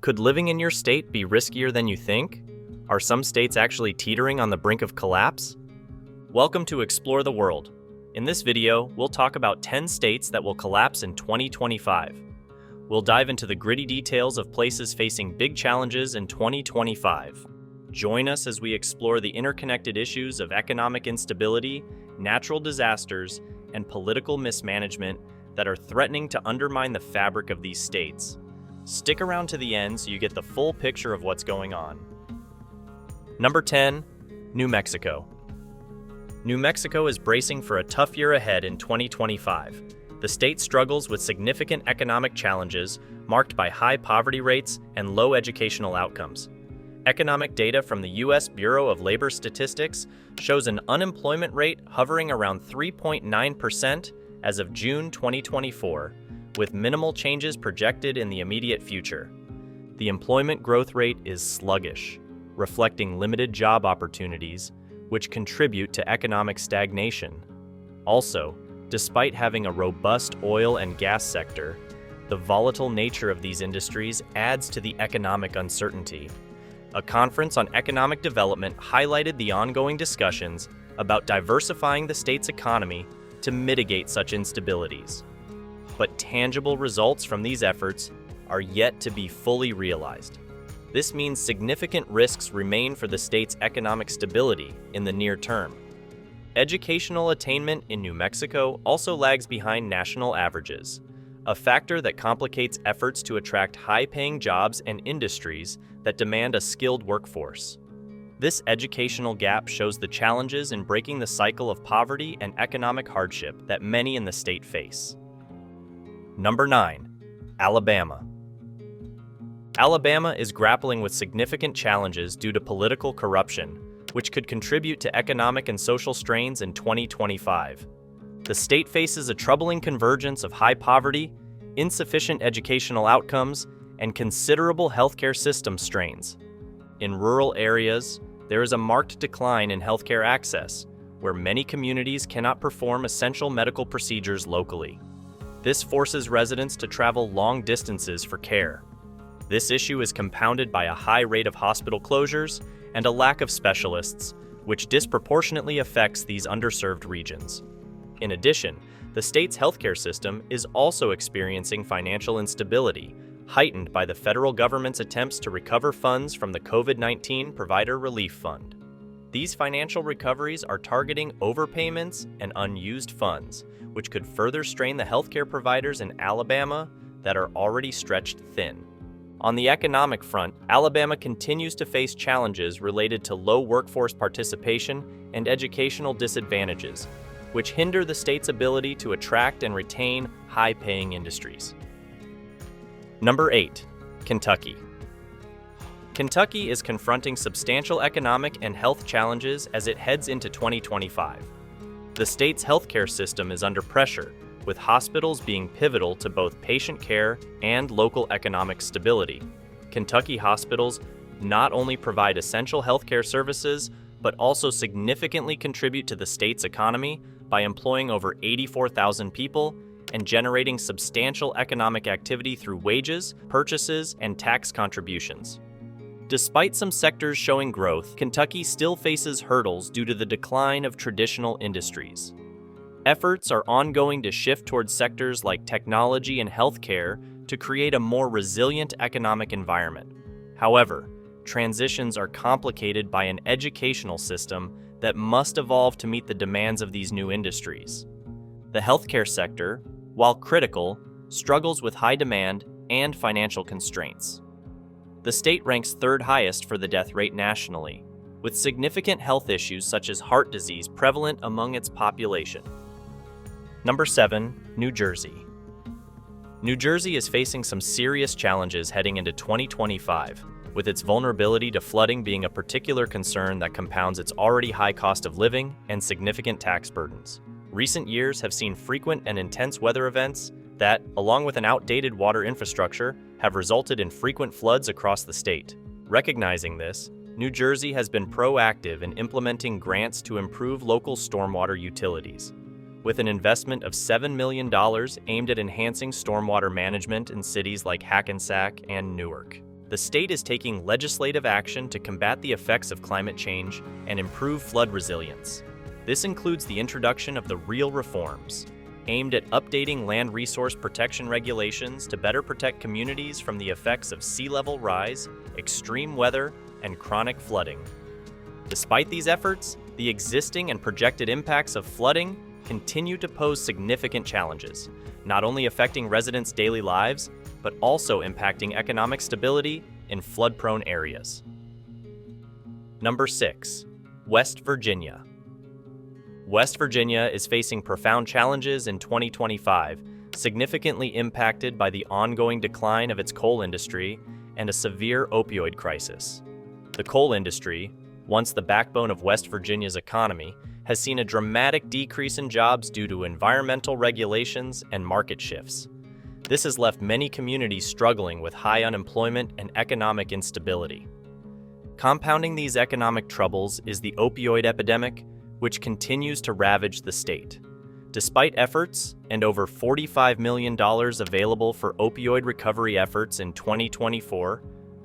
Could living in your state be riskier than you think? Are some states actually teetering on the brink of collapse? Welcome to Explore the World. In this video, we'll talk about 10 states that will collapse in 2025. We'll dive into the gritty details of places facing big challenges in 2025. Join us as we explore the interconnected issues of economic instability, natural disasters, and political mismanagement that are threatening to undermine the fabric of these states. Stick around to the end so you get the full picture of what's going on. Number 10, New Mexico. New Mexico is bracing for a tough year ahead in 2025. The state struggles with significant economic challenges marked by high poverty rates and low educational outcomes. Economic data from the U.S. Bureau of Labor Statistics shows an unemployment rate hovering around 3.9% as of June 2024, with minimal changes projected in the immediate future. The employment growth rate is sluggish, reflecting limited job opportunities, which contribute to economic stagnation. Also, despite having a robust oil and gas sector, the volatile nature of these industries adds to the economic uncertainty. A conference on economic development highlighted the ongoing discussions about diversifying the state's economy to mitigate such instabilities. But tangible results from these efforts are yet to be fully realized. This means significant risks remain for the state's economic stability in the near term. Educational attainment in New Mexico also lags behind national averages, a factor that complicates efforts to attract high-paying jobs and industries that demand a skilled workforce. This educational gap shows the challenges in breaking the cycle of poverty and economic hardship that many in the state face. Number 9, Alabama. Alabama is grappling with significant challenges due to political corruption, which could contribute to economic and social strains in 2025. The state faces a troubling convergence of high poverty, insufficient educational outcomes, and considerable healthcare system strains. In rural areas, there is a marked decline in healthcare access, where many communities cannot perform essential medical procedures locally. This forces residents to travel long distances for care. This issue is compounded by a high rate of hospital closures and a lack of specialists, which disproportionately affects these underserved regions. In addition, the state's healthcare system is also experiencing financial instability, heightened by the federal government's attempts to recover funds from the COVID-19 Provider Relief Fund. These financial recoveries are targeting overpayments and unused funds, which could further strain the healthcare providers in Alabama that are already stretched thin. On the economic front, Alabama continues to face challenges related to low workforce participation and educational disadvantages, which hinder the state's ability to attract and retain high-paying industries. Number 8, Kentucky. Kentucky is confronting substantial economic and health challenges as it heads into 2025. The state's healthcare system is under pressure, with hospitals being pivotal to both patient care and local economic stability. Kentucky hospitals not only provide essential healthcare services, but also significantly contribute to the state's economy by employing over 84,000 people and generating substantial economic activity through wages, purchases, and tax contributions. Despite some sectors showing growth, Kentucky still faces hurdles due to the decline of traditional industries. Efforts are ongoing to shift towards sectors like technology and healthcare to create a more resilient economic environment. However, transitions are complicated by an educational system that must evolve to meet the demands of these new industries. The healthcare sector, while critical, struggles with high demand and financial constraints. The state ranks third highest for the death rate nationally, with significant health issues such as heart disease prevalent among its population. Number 7, New Jersey. New Jersey is facing some serious challenges heading into 2025, with its vulnerability to flooding being a particular concern that compounds its already high cost of living and significant tax burdens. Recent years have seen frequent and intense weather events that, along with an outdated water infrastructure, have resulted in frequent floods across the state. Recognizing this, New Jersey has been proactive in implementing grants to improve local stormwater utilities. with an investment of $7 million aimed at enhancing stormwater management in cities like Hackensack and Newark. The state is taking legislative action to combat the effects of climate change and improve flood resilience. This includes the introduction of the REAL reforms, aimed at updating land resource protection regulations to better protect communities from the effects of sea level rise, extreme weather, and chronic flooding. Despite these efforts, the existing and projected impacts of flooding continue to pose significant challenges, not only affecting residents' daily lives, but also impacting economic stability in flood-prone areas. Number 6. West Virginia. West Virginia is facing profound challenges in 2025, significantly impacted by the ongoing decline of its coal industry and a severe opioid crisis. The coal industry, once the backbone of West Virginia's economy, has seen a dramatic decrease in jobs due to environmental regulations and market shifts. This has left many communities struggling with high unemployment and economic instability. Compounding these economic troubles is the opioid epidemic, which continues to ravage the state. Despite efforts and over $45 million available for opioid recovery efforts in 2024,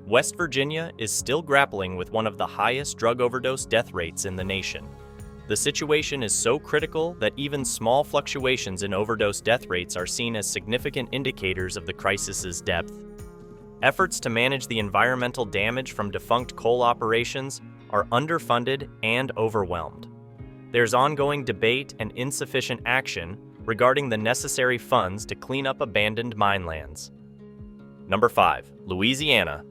West Virginia is still grappling with one of the highest drug overdose death rates in the nation. The situation is so critical that even small fluctuations in overdose death rates are seen as significant indicators of the crisis's depth. Efforts to manage the environmental damage from defunct coal operations are underfunded and overwhelmed. There's ongoing debate and insufficient action regarding the necessary funds to clean up abandoned mine lands. Number 5. Louisiana.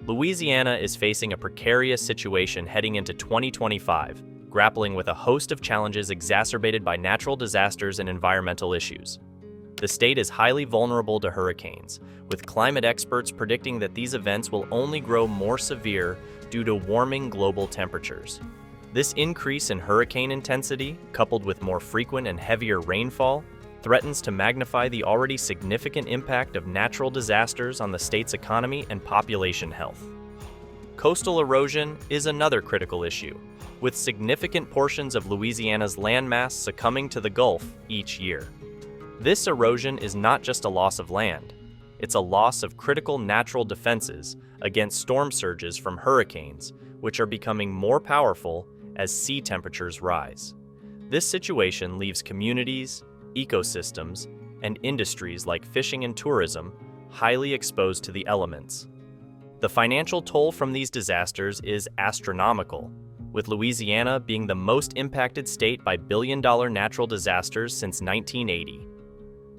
Louisiana is facing a precarious situation heading into 2025, grappling with a host of challenges exacerbated by natural disasters and environmental issues. The state is highly vulnerable to hurricanes, with climate experts predicting that these events will only grow more severe due to warming global temperatures. This increase in hurricane intensity, coupled with more frequent and heavier rainfall, threatens to magnify the already significant impact of natural disasters on the state's economy and population health. Coastal erosion is another critical issue, with significant portions of Louisiana's landmass succumbing to the Gulf each year. This erosion is not just a loss of land, it's a loss of critical natural defenses against storm surges from hurricanes, which are becoming more powerful as sea temperatures rise. This situation leaves communities, ecosystems, and industries like fishing and tourism highly exposed to the elements. The financial toll from these disasters is astronomical, with Louisiana being the most impacted state by billion-dollar natural disasters since 1980.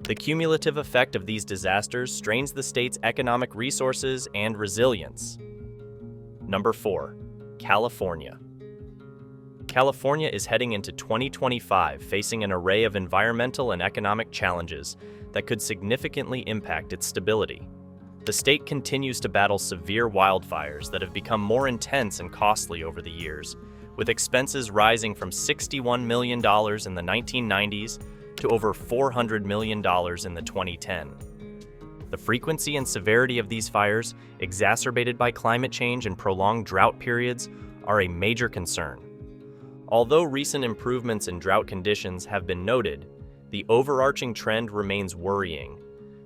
The cumulative effect of these disasters strains the state's economic resources and resilience. Number 4. California. California is heading into 2025 facing an array of environmental and economic challenges that could significantly impact its stability. The state continues to battle severe wildfires that have become more intense and costly over the years, with expenses rising from $61 million in the 1990s to over $400 million in the 2010. The frequency and severity of these fires, exacerbated by climate change and prolonged drought periods, are a major concern. Although recent improvements in drought conditions have been noted, the overarching trend remains worrying.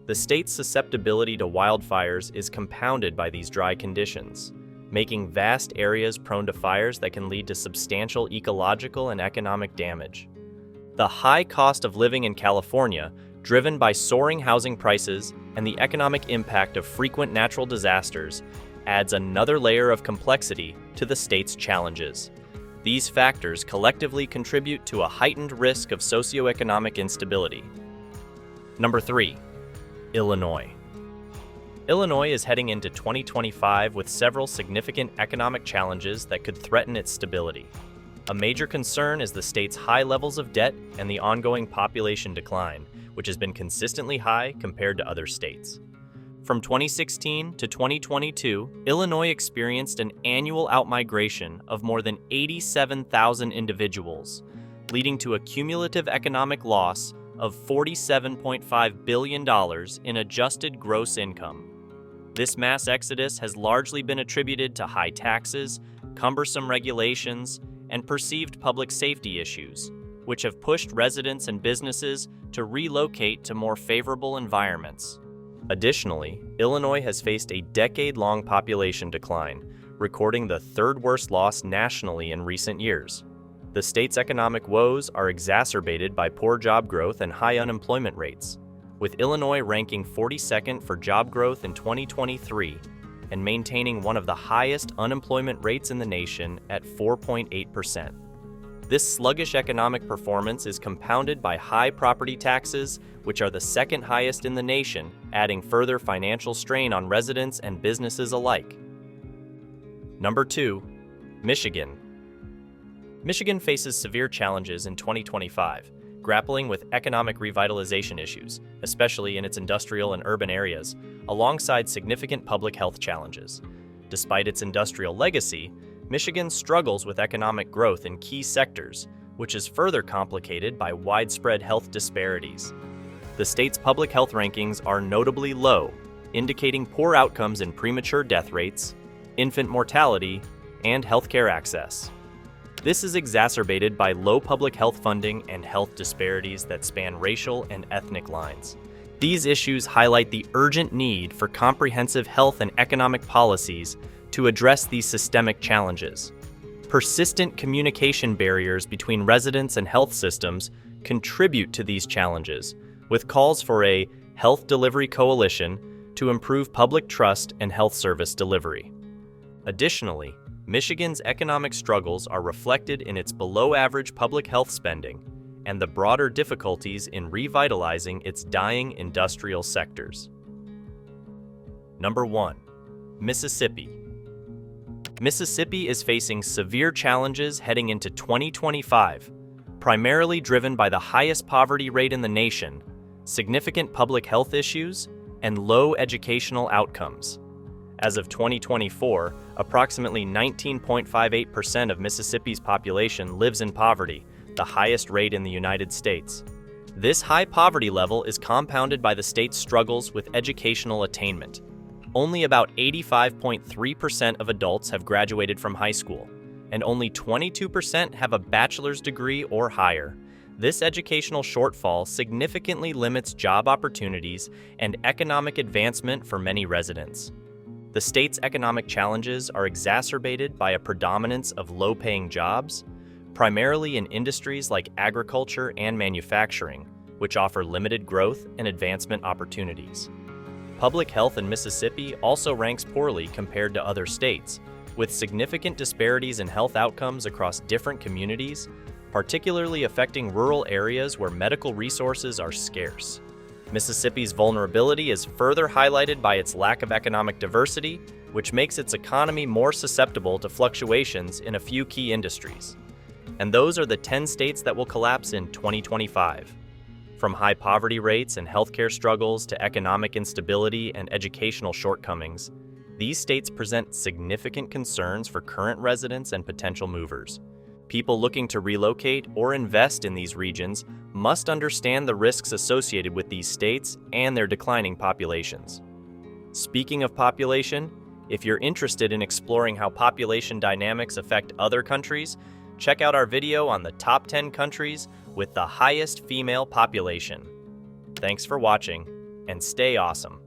The state's susceptibility to wildfires is compounded by these dry conditions, making vast areas prone to fires that can lead to substantial ecological and economic damage. The high cost of living in California, driven by soaring housing prices and the economic impact of frequent natural disasters, adds another layer of complexity to the state's challenges. These factors collectively contribute to a heightened risk of socioeconomic instability. Number 3. Illinois. Illinois is heading into 2025 with several significant economic challenges that could threaten its stability. A major concern is the state's high levels of debt and the ongoing population decline, which has been consistently high compared to other states. From 2016 to 2022, Illinois experienced an annual outmigration of more than 87,000 individuals, leading to a cumulative economic loss of $47.5 billion in adjusted gross income. This mass exodus has largely been attributed to high taxes, cumbersome regulations, and perceived public safety issues, which have pushed residents and businesses to relocate to more favorable environments. Additionally, Illinois has faced a decade-long population decline, recording the third worst loss nationally in recent years. The state's economic woes are exacerbated by poor job growth and high unemployment rates, with Illinois ranking 42nd for job growth in 2023 and maintaining one of the highest unemployment rates in the nation at 4.8%. This sluggish economic performance is compounded by high property taxes, which are the second highest in the nation, adding further financial strain on residents and businesses alike. Number 2, Michigan. Michigan faces severe challenges in 2025, grappling with economic revitalization issues, especially in its industrial and urban areas, alongside significant public health challenges. Despite its industrial legacy, Michigan struggles with economic growth in key sectors, which is further complicated by widespread health disparities. The state's public health rankings are notably low, indicating poor outcomes in premature death rates, infant mortality, and healthcare access. This is exacerbated by low public health funding and health disparities that span racial and ethnic lines. These issues highlight the urgent need for comprehensive health and economic policies to address these systemic challenges. Persistent communication barriers between residents and health systems contribute to these challenges, with calls for a health delivery coalition to improve public trust and health service delivery. Additionally, Michigan's economic struggles are reflected in its below-average public health spending and the broader difficulties in revitalizing its dying industrial sectors. Number 1, Mississippi. Mississippi is facing severe challenges heading into 2025, primarily driven by the highest poverty rate in the nation, significant public health issues, and low educational outcomes. As of 2024, approximately 19.58% of Mississippi's population lives in poverty, the highest rate in the United States. This high poverty level is compounded by the state's struggles with educational attainment. Only about 85.3% of adults have graduated from high school, and only 22% have a bachelor's degree or higher. This educational shortfall significantly limits job opportunities and economic advancement for many residents. The state's economic challenges are exacerbated by a predominance of low-paying jobs, primarily in industries like agriculture and manufacturing, which offer limited growth and advancement opportunities. Public health in Mississippi also ranks poorly compared to other states, with significant disparities in health outcomes across different communities, particularly affecting rural areas where medical resources are scarce. Mississippi's vulnerability is further highlighted by its lack of economic diversity, which makes its economy more susceptible to fluctuations in a few key industries. And those are the 10 states that will collapse in 2025. From high poverty rates and healthcare struggles to economic instability and educational shortcomings, these states present significant concerns for current residents and potential movers. People looking to relocate or invest in these regions must understand the risks associated with these states and their declining populations. Speaking of population, if you're interested in exploring how population dynamics affect other countries, check out our video on the top 10 countries with the highest female population. Thanks for watching, and stay awesome.